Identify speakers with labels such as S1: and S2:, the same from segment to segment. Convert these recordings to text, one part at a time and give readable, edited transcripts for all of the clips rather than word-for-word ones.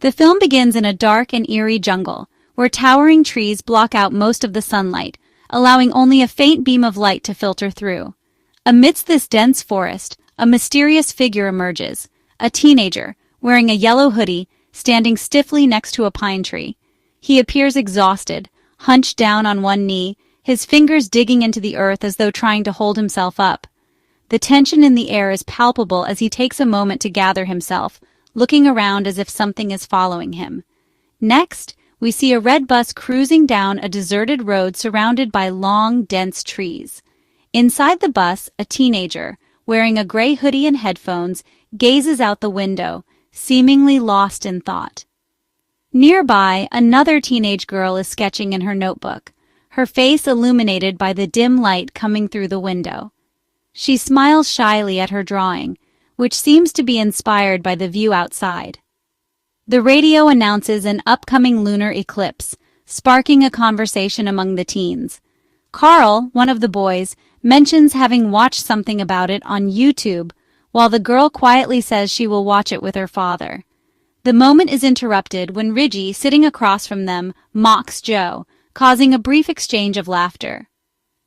S1: The film begins in a dark and eerie jungle, where towering trees block out most of the sunlight, allowing only a faint beam of light to filter through. Amidst this dense forest, a mysterious figure emerges, a teenager, wearing a yellow hoodie, standing stiffly next to a pine tree. He appears exhausted, hunched down on one knee, his fingers digging into the earth as though trying to hold himself up. The tension in the air is palpable as he takes a moment to gather himself, looking around as if something is following him. Next, we see a red bus cruising down a deserted road surrounded by long, dense trees. Inside the bus, a teenager, wearing a gray hoodie and headphones, gazes out the window, seemingly lost in thought. Nearby, another teenage girl is sketching in her notebook, her face illuminated by the dim light coming through the window. She smiles shyly at her drawing, which seems to be inspired by the view outside. The radio announces an upcoming lunar eclipse, sparking a conversation among the teens. Carl, one of the boys, mentions having watched something about it on YouTube, while the girl quietly says she will watch it with her father. The moment is interrupted when Reggie, sitting across from them, mocks Joe, causing a brief exchange of laughter.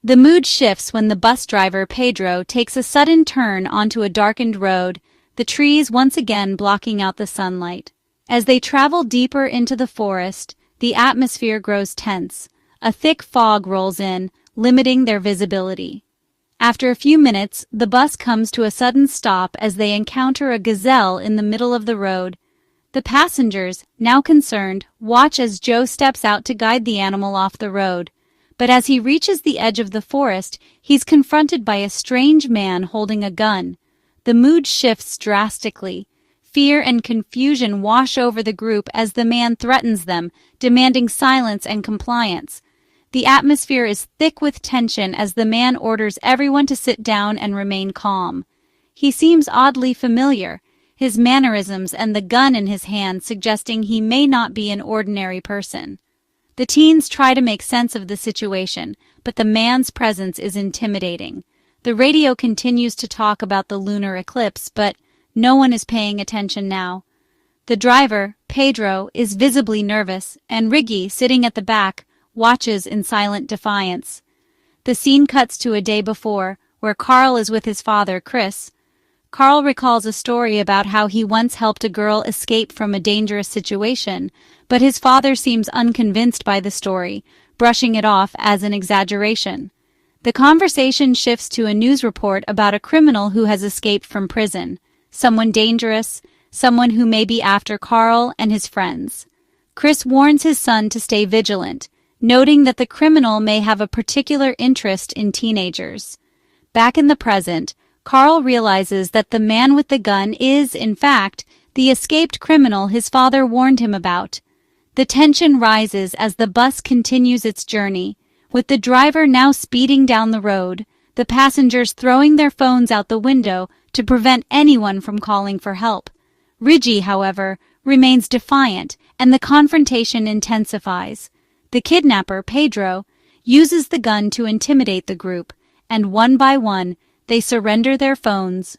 S1: The mood shifts when the bus driver, Pedro, takes a sudden turn onto a darkened road, the trees once again blocking out the sunlight. As they travel deeper into the forest, the atmosphere grows tense. A thick fog rolls in, limiting their visibility. After a few minutes, the bus comes to a sudden stop as they encounter a gazelle in the middle of the road. The passengers, now concerned, watch as Joe steps out to guide the animal off the road. But as he reaches the edge of the forest, he's confronted by a strange man holding a gun. The mood shifts drastically. Fear and confusion wash over the group as the man threatens them, demanding silence and compliance. The atmosphere is thick with tension as the man orders everyone to sit down and remain calm. He seems oddly familiar, his mannerisms and the gun in his hand suggesting he may not be an ordinary person. The teens try to make sense of the situation, but the man's presence is intimidating. The radio continues to talk about the lunar eclipse, but no one is paying attention now. The driver, Pedro, is visibly nervous, and Riggy, sitting at the back, watches in silent defiance. The scene cuts to a day before, where Carl is with his father, Chris. Carl recalls a story about how he once helped a girl escape from a dangerous situation, but his father seems unconvinced by the story, brushing it off as an exaggeration. The conversation shifts to a news report about a criminal who has escaped from prison, someone dangerous, someone who may be after Carl and his friends. Chris warns his son to stay vigilant, noting that the criminal may have a particular interest in teenagers. Back in the present, Carl realizes that the man with the gun is, in fact, the escaped criminal his father warned him about. The tension rises as the bus continues its journey, with the driver now speeding down the road, the passengers throwing their phones out the window to prevent anyone from calling for help. Reggie, however, remains defiant, and the confrontation intensifies. The kidnapper, Pedro, uses the gun to intimidate the group, and one by one, they surrender their phones.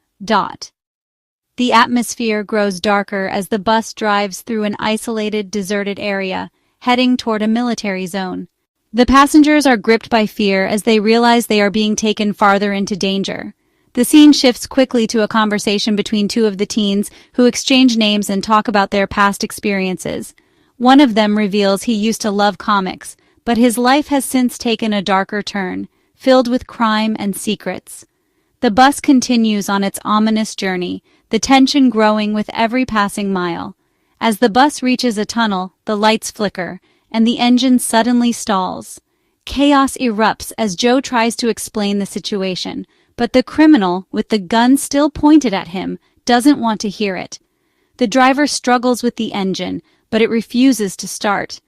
S1: The atmosphere grows darker as the bus drives through an isolated, deserted area, heading toward a military zone. The passengers are gripped by fear as they realize they are being taken farther into danger. The scene shifts quickly to a conversation between two of the teens who exchange names and talk about their past experiences. One of them reveals he used to love comics, but his life has since taken a darker turn, filled with crime and secrets. The bus continues on its ominous journey, the tension growing with every passing mile. As the bus reaches a tunnel, the lights flicker, and the engine suddenly stalls. Chaos erupts as Joe tries to explain the situation, but the criminal, with the gun still pointed at him, doesn't want to hear it. The driver struggles with the engine, but it refuses to start.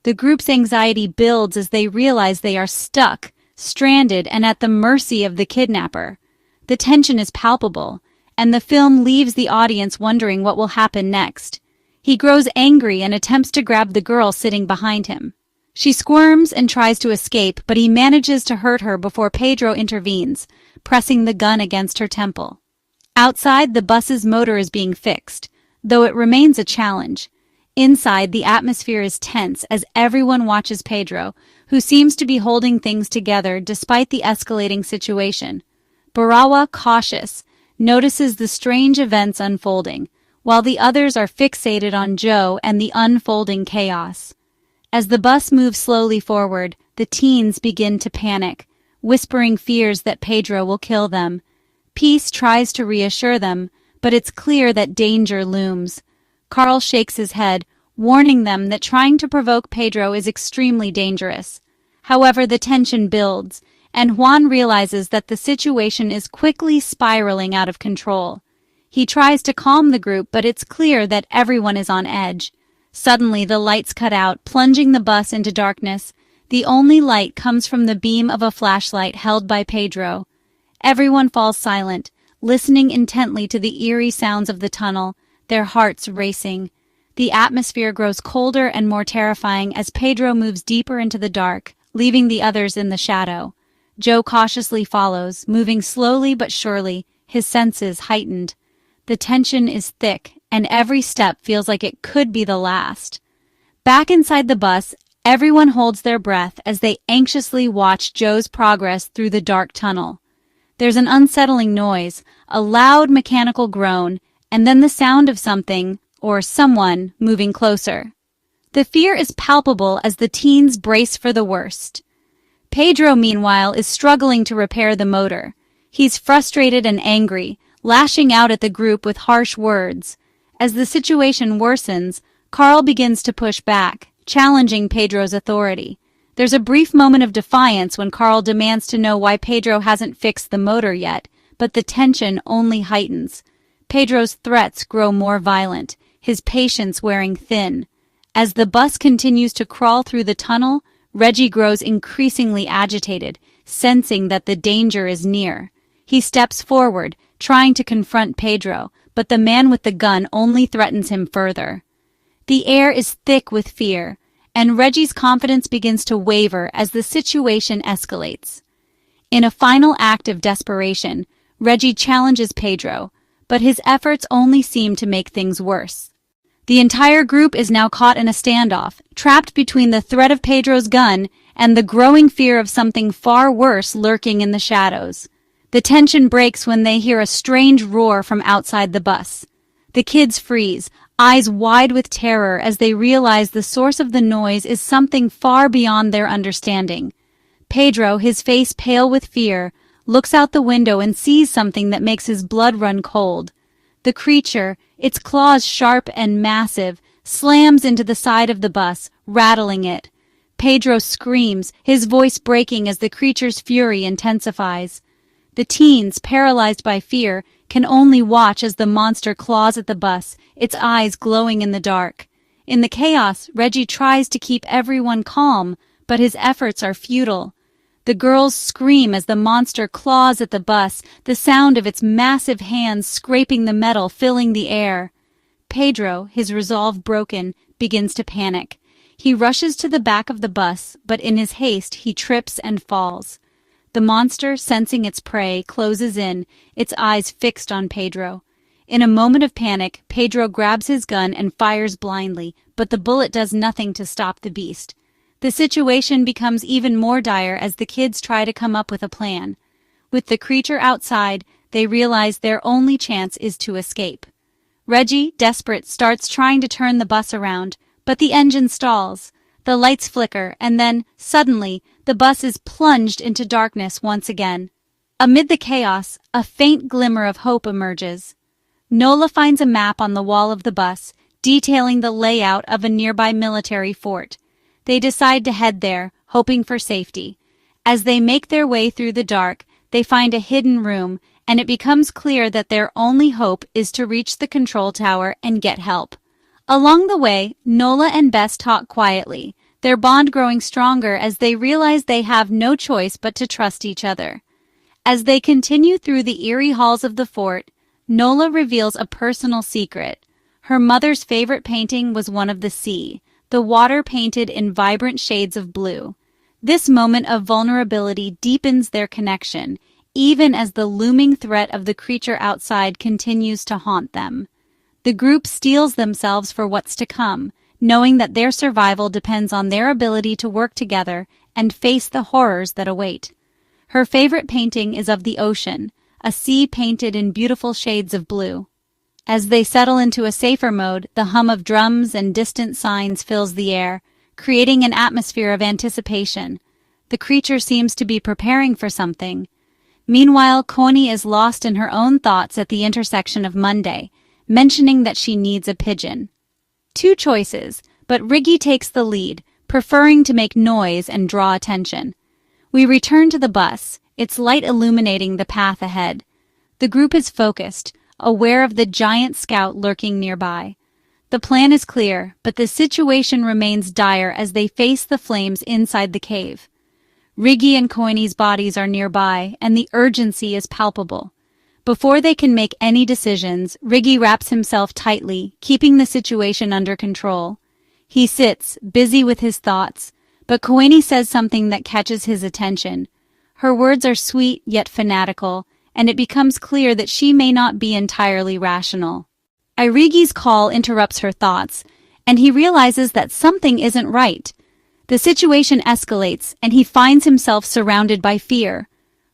S1: The group's anxiety builds as they realize they are stuck, stranded, and at the mercy of the kidnapper. The tension is palpable, and the film leaves the audience wondering what will happen next. He grows angry and attempts to grab the girl sitting behind him. She squirms and tries to escape, but he manages to hurt her before Pedro intervenes, pressing the gun against her temple. Outside, the bus's motor is being fixed, though it remains a challenge. Inside, the atmosphere is tense as everyone watches Pedro, who seems to be holding things together despite the escalating situation. Barawa, cautious, notices the strange events unfolding, while the others are fixated on Joe and the unfolding chaos. As the bus moves slowly forward, the teens begin to panic, whispering fears that Pedro will kill them. Peace tries to reassure them, but it's clear that danger looms. Carl shakes his head, warning them that trying to provoke Pedro is extremely dangerous. However, the tension builds, and Juan realizes that the situation is quickly spiraling out of control. He tries to calm the group, but it's clear that everyone is on edge. Suddenly, the lights cut out, plunging the bus into darkness. The only light comes from the beam of a flashlight held by Pedro. Everyone falls silent, listening intently to the eerie sounds of the tunnel, their hearts racing. The atmosphere grows colder and more terrifying as Pedro moves deeper into the dark, leaving the others in the shadow. Joe cautiously follows, moving slowly but surely, his senses heightened. The tension is thick, and every step feels like it could be the last. Back inside the bus, everyone holds their breath as they anxiously watch Joe's progress through the dark tunnel. There's an unsettling noise, a loud mechanical groan, and then the sound of something, or someone, moving closer. The fear is palpable as the teens brace for the worst. Pedro, meanwhile, is struggling to repair the motor. He's frustrated and angry, lashing out at the group with harsh words. As the situation worsens, Carl begins to push back, challenging Pedro's authority. There's a brief moment of defiance when Carl demands to know why Pedro hasn't fixed the motor yet, but the tension only heightens. Pedro's threats grow more violent, his patience wearing thin. As the bus continues to crawl through the tunnel, Reggie grows increasingly agitated, sensing that the danger is near. He steps forward, trying to confront Pedro, but the man with the gun only threatens him further. The air is thick with fear, and Reggie's confidence begins to waver as the situation escalates. In a final act of desperation, Reggie challenges Pedro, but his efforts only seem to make things worse. The entire group is now caught in a standoff, trapped between the threat of Pedro's gun and the growing fear of something far worse lurking in the shadows. The tension breaks when they hear a strange roar from outside the bus. The kids freeze, eyes wide with terror as they realize the source of the noise is something far beyond their understanding. Pedro, his face pale with fear, looks out the window and sees something that makes his blood run cold. The creature, its claws sharp and massive, slams into the side of the bus, rattling it. Pedro screams, his voice breaking as the creature's fury intensifies. The teens, paralyzed by fear, can only watch as the monster claws at the bus, its eyes glowing in the dark. In the chaos, Reggie tries to keep everyone calm, but his efforts are futile. The girls scream as the monster claws at the bus, the sound of its massive hands scraping the metal filling the air. Pedro, his resolve broken, begins to panic. He rushes to the back of the bus, but in his haste he trips and falls. The monster, sensing its prey, closes in, its eyes fixed on Pedro. In a moment of panic, Pedro grabs his gun and fires blindly, but the bullet does nothing to stop the beast. The situation becomes even more dire as the kids try to come up with a plan. With the creature outside, they realize their only chance is to escape. Reggie, desperate, starts trying to turn the bus around, but the engine stalls. The lights flicker, and then, suddenly, the bus is plunged into darkness once again. Amid the chaos, a faint glimmer of hope emerges. Nola finds a map on the wall of the bus, detailing the layout of a nearby military fort. They decide to head there, hoping for safety. As they make their way through the dark, they find a hidden room, and it becomes clear that their only hope is to reach the control tower and get help. Along the way, Nola and Bess talk quietly, their bond growing stronger as they realize they have no choice but to trust each other. As they continue through the eerie halls of the fort, Nola reveals a personal secret. Her mother's favorite painting was one of the sea, the water painted in vibrant shades of blue. This moment of vulnerability deepens their connection, even as the looming threat of the creature outside continues to haunt them. The group steels themselves for what's to come, knowing that their survival depends on their ability to work together and face the horrors that await. Her favorite painting is of the ocean, a sea painted in beautiful shades of blue. As they settle into a safer mode, the hum of drums and distant signs fills the air, creating an atmosphere of anticipation. The creature seems to be preparing for something. Meanwhile, Connie is lost in her own thoughts at the intersection of Monday, mentioning that she needs a pigeon. Two choices, but Riggy takes the lead, preferring to make noise and draw attention. We return to the bus, its light illuminating the path ahead. The group is focused, aware of the giant scout lurking nearby. The plan is clear, but the situation remains dire as they face the flames inside the cave. Riggy and Coine's bodies are nearby, and the urgency is palpable. Before they can make any decisions, Riggy wraps himself tightly, keeping the situation under control. He sits, busy with his thoughts, but Coine says something that catches his attention. Her words are sweet yet fanatical, and it becomes clear that she may not be entirely rational. Irigi's call interrupts her thoughts, and he realizes that something isn't right. The situation escalates, and he finds himself surrounded by fear.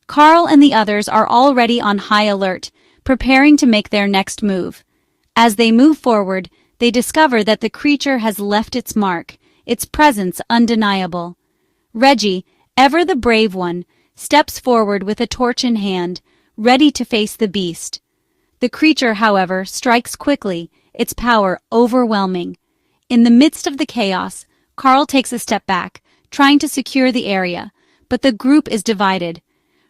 S1: Carl and the others are already on high alert, preparing to make their next move. As they move forward, they discover that the creature has left its mark, its presence undeniable. Reggie, ever the brave one, steps forward with a torch in hand, ready to face the beast. The creature, however, strikes quickly, its power overwhelming. In the midst of the chaos, Carl takes a step back, trying to secure the area, but the group is divided.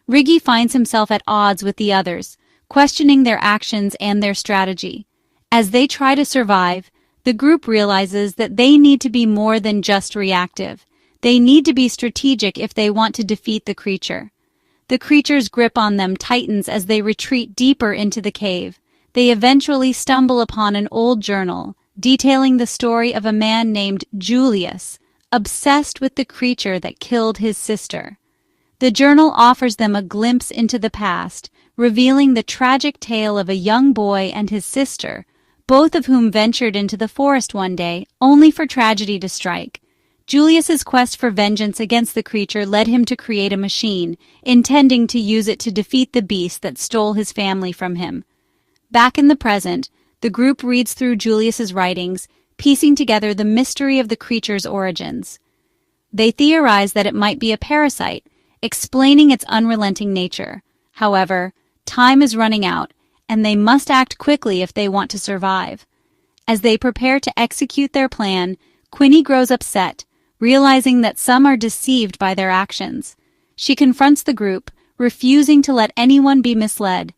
S1: Riggy finds himself at odds with the others, questioning their actions and their strategy. As they try to survive, the group realizes that they need to be more than just reactive. They need to be strategic if they want to defeat the creature. The creature's grip on them tightens as they retreat deeper into the cave. They eventually stumble upon an old journal, detailing the story of a man named Julius, obsessed with the creature that killed his sister. The journal offers them a glimpse into the past, revealing the tragic tale of a young boy and his sister, both of whom ventured into the forest one day, only for tragedy to strike. Julius's quest for vengeance against the creature led him to create a machine, intending to use it to defeat the beast that stole his family from him. Back in the present, the group reads through Julius's writings, piecing together the mystery of the creature's origins. They theorize that it might be a parasite, explaining its unrelenting nature. However, time is running out, and they must act quickly if they want to survive. As they prepare to execute their plan, Quinny grows upset, realizing that some are deceived by their actions. She confronts the group, refusing to let anyone be misled.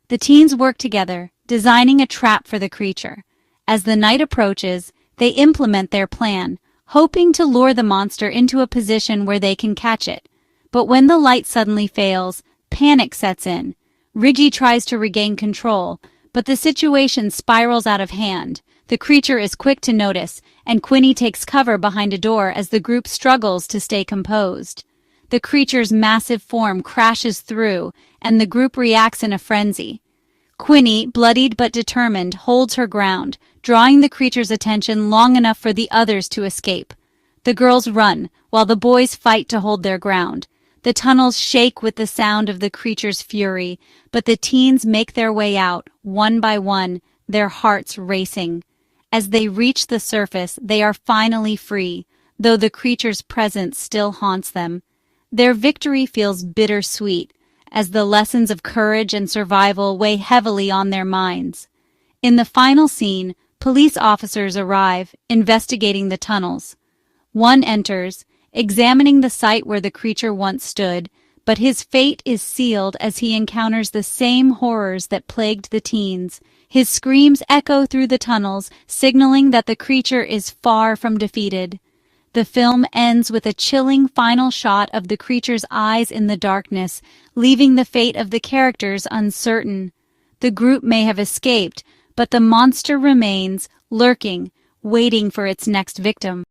S1: The teens work together, designing a trap for the creature. As the night approaches, they implement their plan, hoping to lure the monster into a position where they can catch it. But when the light suddenly fails, panic sets in. Riggy tries to regain control, but the situation spirals out of hand. The creature is quick to notice, and Quinny takes cover behind a door as the group struggles to stay composed. The creature's massive form crashes through, and the group reacts in a frenzy. Quinny, bloodied but determined, holds her ground, drawing the creature's attention long enough for the others to escape. The girls run, while the boys fight to hold their ground. The tunnels shake with the sound of the creature's fury, but the teens make their way out, one by one, their hearts racing. As they reach the surface, they are finally free, though the creature's presence still haunts them. Their victory feels bittersweet, as the lessons of courage and survival weigh heavily on their minds. In the final scene, police officers arrive, investigating the tunnels. One enters, examining the site where the creature once stood, but his fate is sealed as he encounters the same horrors that plagued the teens. His screams echo through the tunnels, signaling that the creature is far from defeated. The film ends with a chilling final shot of the creature's eyes in the darkness, leaving the fate of the characters uncertain. The group may have escaped, but the monster remains, lurking, waiting for its next victim.